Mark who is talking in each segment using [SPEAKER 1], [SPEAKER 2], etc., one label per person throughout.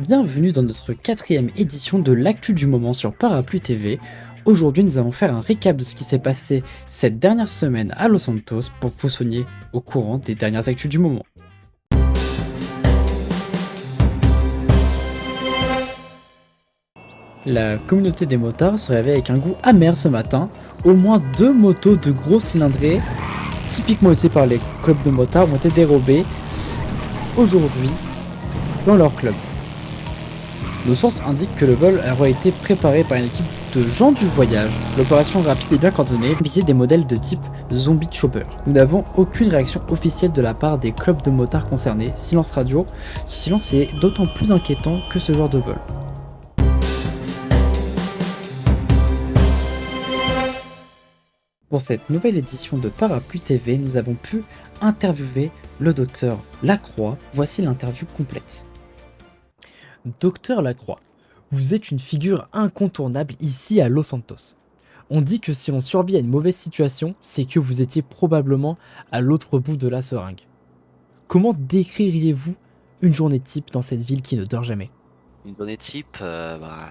[SPEAKER 1] bienvenue dans notre 4ème édition de l'actu du moment sur Parapluie TV. Aujourd'hui nous allons faire un récap de ce qui s'est passé cette dernière semaine à Los Santos pour que vous soyez au courant des dernières actus du moment. La communauté des motards se réveille avec un goût amer ce matin. Au moins 2 motos de gros cylindrés, typiquement utilisées par les clubs de motards, ont été dérobées aujourd'hui dans leur club. Nos sources indiquent que le vol aurait été préparé par une équipe de gens du voyage. L'opération rapide et bien coordonnée visait des modèles de type Zombie Chopper. Nous n'avons aucune réaction officielle de la part des clubs de motards concernés. Silence radio. Ce silence est d'autant plus inquiétant que ce genre de vol. Pour cette nouvelle édition de Parapluie TV, nous avons pu interviewer le docteur Lacroix. Voici l'interview complète. Docteur Lacroix, vous êtes une figure incontournable ici à Los Santos. On dit que si on survit à une mauvaise situation, c'est que vous étiez probablement à l'autre bout de la seringue. Comment décririez-vous une journée type dans cette ville qui ne dort jamais ?
[SPEAKER 2] Une journée type,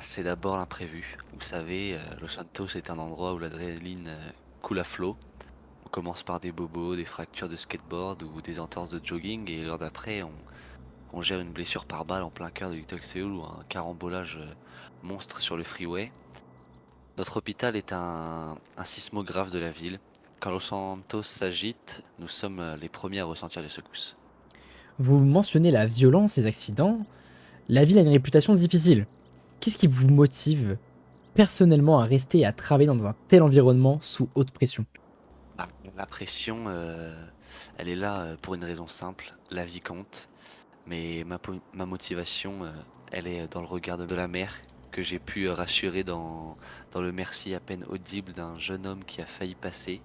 [SPEAKER 2] c'est d'abord l'imprévu. Vous savez, Los Santos est un endroit où l'adrénaline coule à flot. On commence par des bobos, des fractures de skateboard ou des entorses de jogging, et l'heure d'après, on gère une blessure par balle en plein cœur de Little Seoul ou un carambolage monstre sur le freeway. Notre hôpital est un sismographe de la ville. Quand Los Santos s'agite, nous sommes les premiers à ressentir les secousses.
[SPEAKER 1] Vous mentionnez la violence, les accidents. La ville a une réputation difficile. Qu'est-ce qui vous motive personnellement à rester et à travailler dans un tel environnement sous haute pression ?
[SPEAKER 2] La pression, elle est là pour une raison simple, la vie compte. Mais ma motivation, elle est dans le regard de la mère, que j'ai pu rassurer dans le merci à peine audible d'un jeune homme qui a failli passer.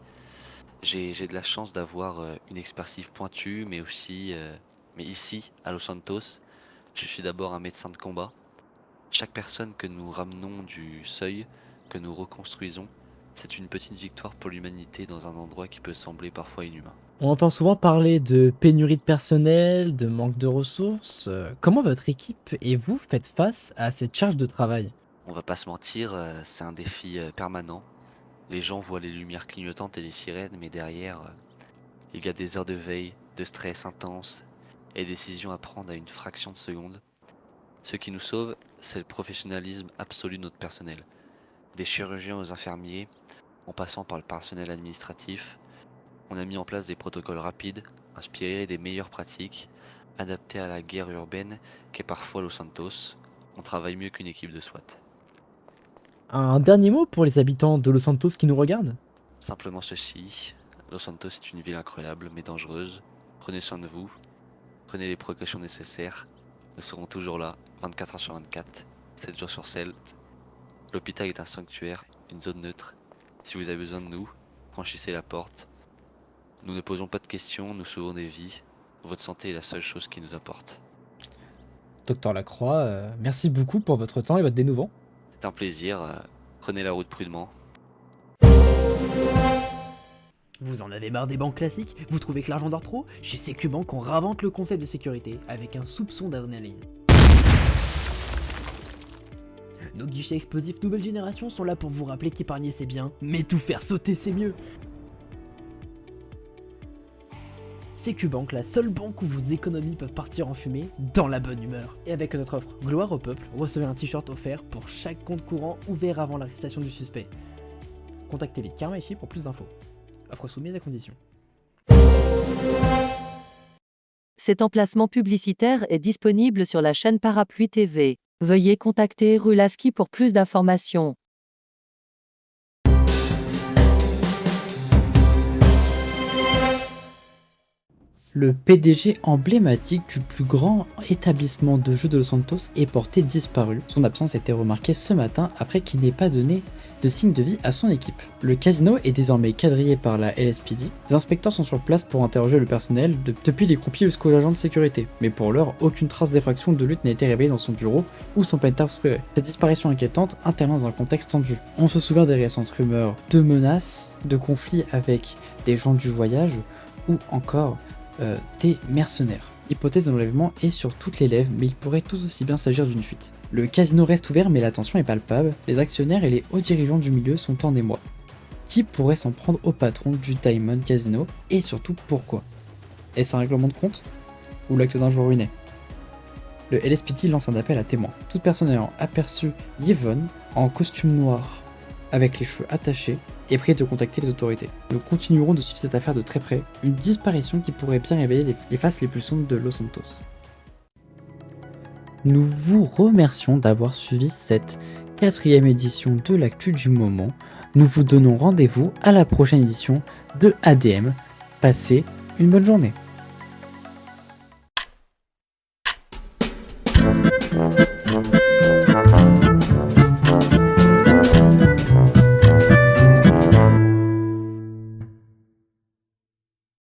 [SPEAKER 2] J'ai de la chance d'avoir une expertise pointue, mais ici, à Los Santos, je suis d'abord un médecin de combat. Chaque personne que nous ramenons du seuil, que nous reconstruisons, c'est une petite victoire pour l'humanité dans un endroit qui peut sembler parfois inhumain.
[SPEAKER 1] On entend souvent parler de pénurie de personnel, de manque de ressources. Comment votre équipe et vous faites face à cette charge de travail ?
[SPEAKER 2] On va pas se mentir, c'est un défi permanent. Les gens voient les lumières clignotantes et les sirènes, mais derrière, il y a des heures de veille, de stress intense et des décisions à prendre à une fraction de seconde. Ce qui nous sauve, c'est le professionnalisme absolu de notre personnel. Des chirurgiens aux infirmiers, en passant par le personnel administratif, on a mis en place des protocoles rapides, inspirés des meilleures pratiques, adaptés à la guerre urbaine qu'est parfois Los Santos. On travaille mieux qu'une équipe de SWAT.
[SPEAKER 1] Un dernier mot pour les habitants de Los Santos qui nous regardent ?
[SPEAKER 2] Simplement ceci, Los Santos est une ville incroyable mais dangereuse. Prenez soin de vous, prenez les précautions nécessaires. Nous serons toujours là, 24h sur 24, 7 jours sur 7. L'hôpital est un sanctuaire, une zone neutre. Si vous avez besoin de nous, franchissez la porte. Nous ne posons pas de questions, nous sauvons des vies. Votre santé est la seule chose qui nous importe.
[SPEAKER 1] Docteur Lacroix, merci beaucoup pour votre temps et votre dénouement.
[SPEAKER 2] C'est un plaisir, prenez la route prudemment.
[SPEAKER 3] Vous en avez marre des banques classiques ? Vous trouvez que l'argent dort trop ? Chez Sécubank, on réinvente le concept de sécurité avec un soupçon d'adrénaline. Nos guichets explosifs nouvelle génération sont là pour vous rappeler qu'épargner c'est bien, mais tout faire sauter c'est mieux. Sécubank, la seule banque où vos économies peuvent partir en fumée dans la bonne humeur. Et avec notre offre Gloire au peuple, recevez un t-shirt offert pour chaque compte courant ouvert avant l'arrestation du suspect. Contactez vite Karma Ichi pour plus d'infos. Offre soumise à condition.
[SPEAKER 4] Cet emplacement publicitaire est disponible sur la chaîne Parapluie TV. Veuillez contacter Rulaski pour plus d'informations.
[SPEAKER 1] Le PDG emblématique du plus grand établissement de jeux de Los Santos est porté disparu. Son absence a été remarquée ce matin après qu'il n'ait pas donné de signe de vie à son équipe. Le casino est désormais quadrillé par la LSPD. Des inspecteurs sont sur place pour interroger le personnel, depuis les croupiers jusqu'aux agents de sécurité. Mais pour l'heure, aucune trace d'effraction ou de lutte n'a été révélée dans son bureau ou son penthouse privé. Cette disparition inquiétante intervient dans un contexte tendu. On se souvient des récentes rumeurs de menaces, de conflits avec des gens du voyage ou encore des mercenaires. Hypothèse d'enlèvement est sur toutes les lèvres, mais il pourrait tout aussi bien s'agir d'une fuite. Le casino reste ouvert, mais la tension est palpable. Les actionnaires et les hauts dirigeants du milieu sont en émoi. Qui pourrait s'en prendre au patron du Diamond Casino, et surtout pourquoi? Est-ce un règlement de compte? Ou l'acte d'un jour ruiné? Le LSPD lance un appel à témoins. Toute personne ayant aperçu Yvonne en costume noir avec les cheveux attachés est priée de contacter les autorités. Nous continuerons de suivre cette affaire de très près, une disparition qui pourrait bien révéler les faces les plus sombres de Los Santos. Nous vous remercions d'avoir suivi cette 4e édition de l'actu du moment. Nous vous donnons rendez-vous à la prochaine édition de ADM. Passez une bonne journée.